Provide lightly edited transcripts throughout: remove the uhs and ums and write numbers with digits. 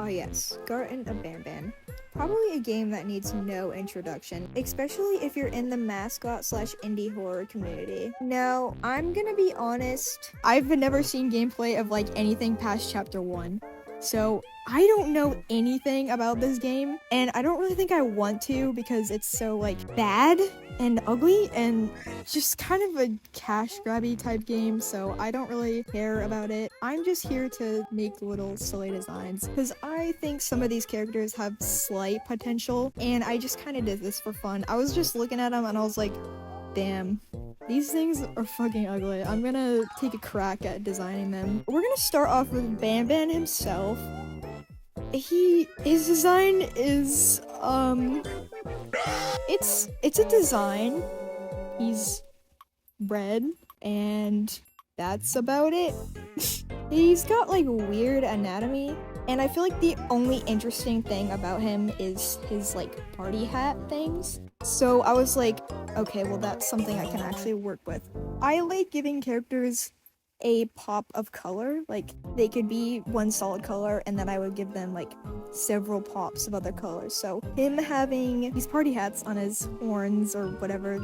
Oh yes, Garten of Bamban. Probably a game that needs no introduction, especially if you're in the mascot slash indie horror community. Now, I'm gonna be honest, I've never seen gameplay of like anything past chapter 1. So, I don't know anything about this game, and I don't really think I want to because it's so like bad and ugly and just kind of a cash grabby type game, so I don't really care about it. I'm just here to make little silly designs because I think some of these characters have slight potential, and I just kind of did this for fun. I was just looking at them and I was like, damn, these things are fucking ugly. I'm gonna take a crack at designing them. We're gonna start off with Bamban himself. His design is, it's a design. He's red, and that's about it. He's got like weird anatomy, and I feel like the only interesting thing about him is his like party hat things. So I was like, okay, well that's something I can actually work with. I like giving characters a pop of color, like they could be one solid color and then I would give them like several pops of other colors. So him having these party hats on his horns or whatever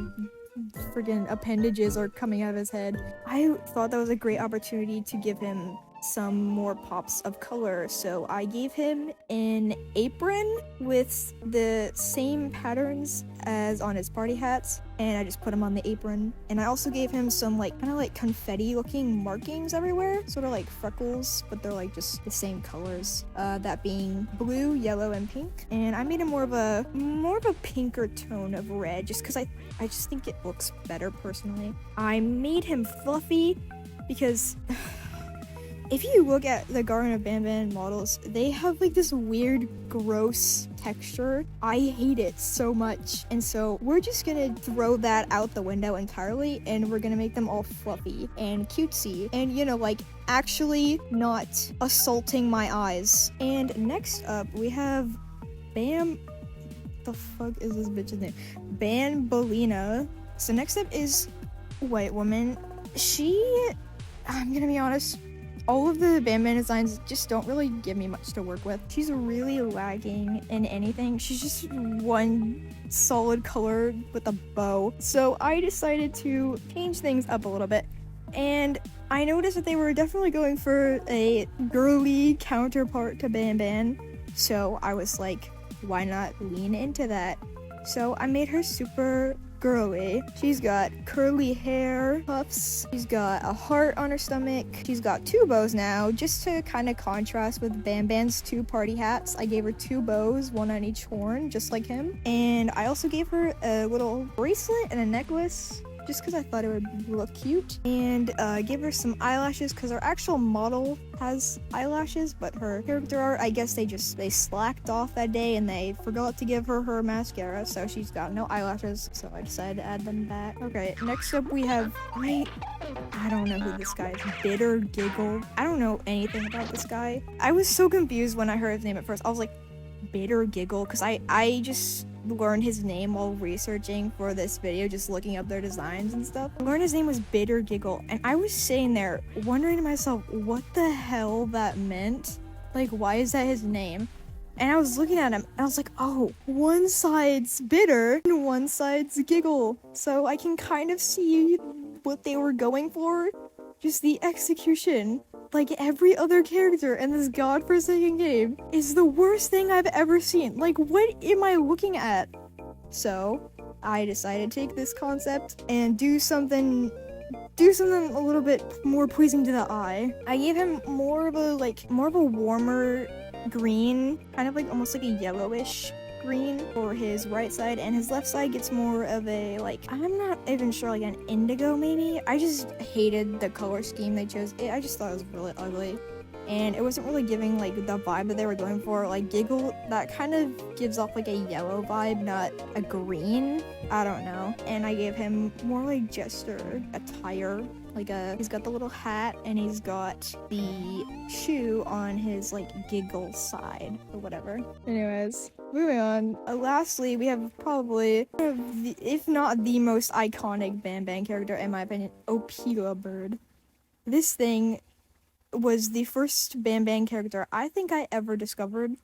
friggin' appendages are coming out of his head, I thought that was a great opportunity to give him some more pops of color. So I gave him an apron with the same patterns as on his party hats, and I just put him on the apron. And I also gave him some like kind of like confetti looking markings everywhere, sort of like freckles, but they're like just the same colors, that being blue, yellow, and pink. And I made him more of a pinker tone of red just because I just think it looks better personally. I made him fluffy because if you look at the Garten of Bamban models, they have like this weird, gross texture. I hate it so much. And so we're just gonna throw that out the window entirely, and we're gonna make them all fluffy and cutesy. And you know, like actually not assaulting my eyes. And next up, we have the fuck is this bitch's name? Bolina. So next up is a white woman. I'm gonna be honest, all of the Bamban designs just don't really give me much to work with. She's really lagging in anything. She's just one solid color with a bow. So I decided to change things up a little bit. And I noticed that they were definitely going for a girly counterpart to Bamban. So I was like, why not lean into that? So I made her super girly. She's got curly hair, puffs, she's got a heart on her stomach, she's got 2 bows now, just to kind of contrast with Bamban's 2 party hats. I gave her 2 bows, 1 on each horn, just like him. And I also gave her a little bracelet and a necklace, just because I thought it would look cute. And gave her some eyelashes, because her actual model has eyelashes, but her character art, I guess they slacked off that day and they forgot to give her mascara, so she's got no eyelashes, so I decided to add them back. Okay, next up we have, I don't know who this guy is. Bitter Giggle. I don't know anything about this guy. I was so confused when I heard his name at first. I was like, Bitter Giggle, because I just learned his name while researching for this video, just looking up their designs and stuff. I learned his name was Bitter Giggle, and I was sitting there wondering to myself what the hell that meant. Like, why is that his name? And I was looking at him and I was like, oh, one side's bitter and one side's giggle. So I can kind of see what they were going for. Just the execution, like every other character in this godforsaken game, is the worst thing I've ever seen. Like, what am I looking at? So I decided to take this concept and do something a little bit more pleasing to the eye. I gave him more of a warmer green, kind of like almost like a yellowish green for his right side, and his left side gets more of a, like, I'm not even sure, like an indigo maybe. I just hated the color scheme they chose. I just thought it was really ugly, and it wasn't really giving like the vibe that they were going for. Like Giggle, that kind of gives off like a yellow vibe, not a green. I don't know. And I gave him more like jester attire. He's got the little hat, and he's got the shoe on his like giggle side or whatever. Anyways, moving on. Lastly, we have probably one of the, if not the most iconic Bamban character in my opinion, Opal Bird. This thing was the first Bamban character I think I ever discovered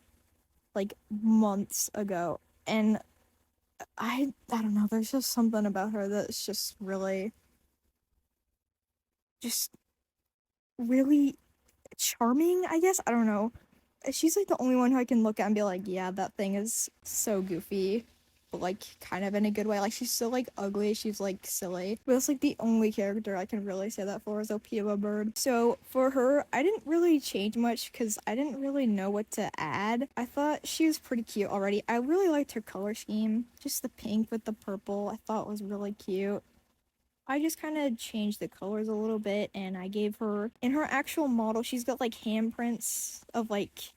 like months ago. And I don't know, there's just something about her that's just just really charming, I guess. I don't know. She's like the only one who I can look at and be like, yeah, that thing is so goofy, but like kind of in a good way. Like she's so like ugly, she's like silly. But that's like the only character I can really say that for is Opal Bird. So for her, I didn't really change much because I didn't really know what to add. I thought she was pretty cute already. I really liked her color scheme. Just the pink with the purple I thought was really cute. I just kind of changed the colors a little bit and I gave her, in her actual model, she's got like handprints of like,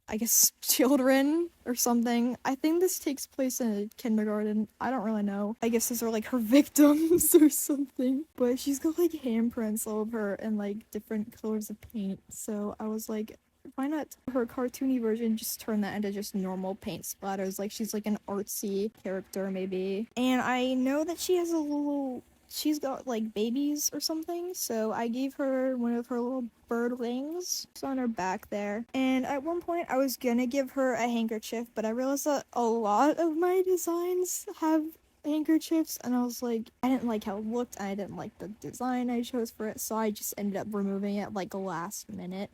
I guess, children or something. I think this takes place in a kindergarten. I don't really know. I guess these are like her victims or something. But she's got like handprints all over her and like different colors of paint. So I was like, why not her cartoony version just turn that into just normal paint splatters? Like she's like an artsy character maybe. And I know that she's got like babies or something, so I gave her one of her little bird wings. It's on her back there. And at one point I was gonna give her a handkerchief, but I realized that a lot of my designs have handkerchiefs, and I was like, I didn't like how it looked, I didn't like the design I chose for it, so I just ended up removing it like last minute.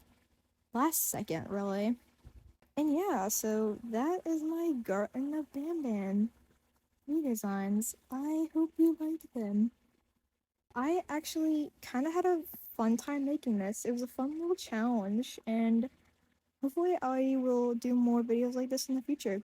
Last second, really. And yeah, so that is my Garten of Bamban redesigns. I hope you liked them. I actually kind of had a fun time making this. It was a fun little challenge, and hopefully I will do more videos like this in the future.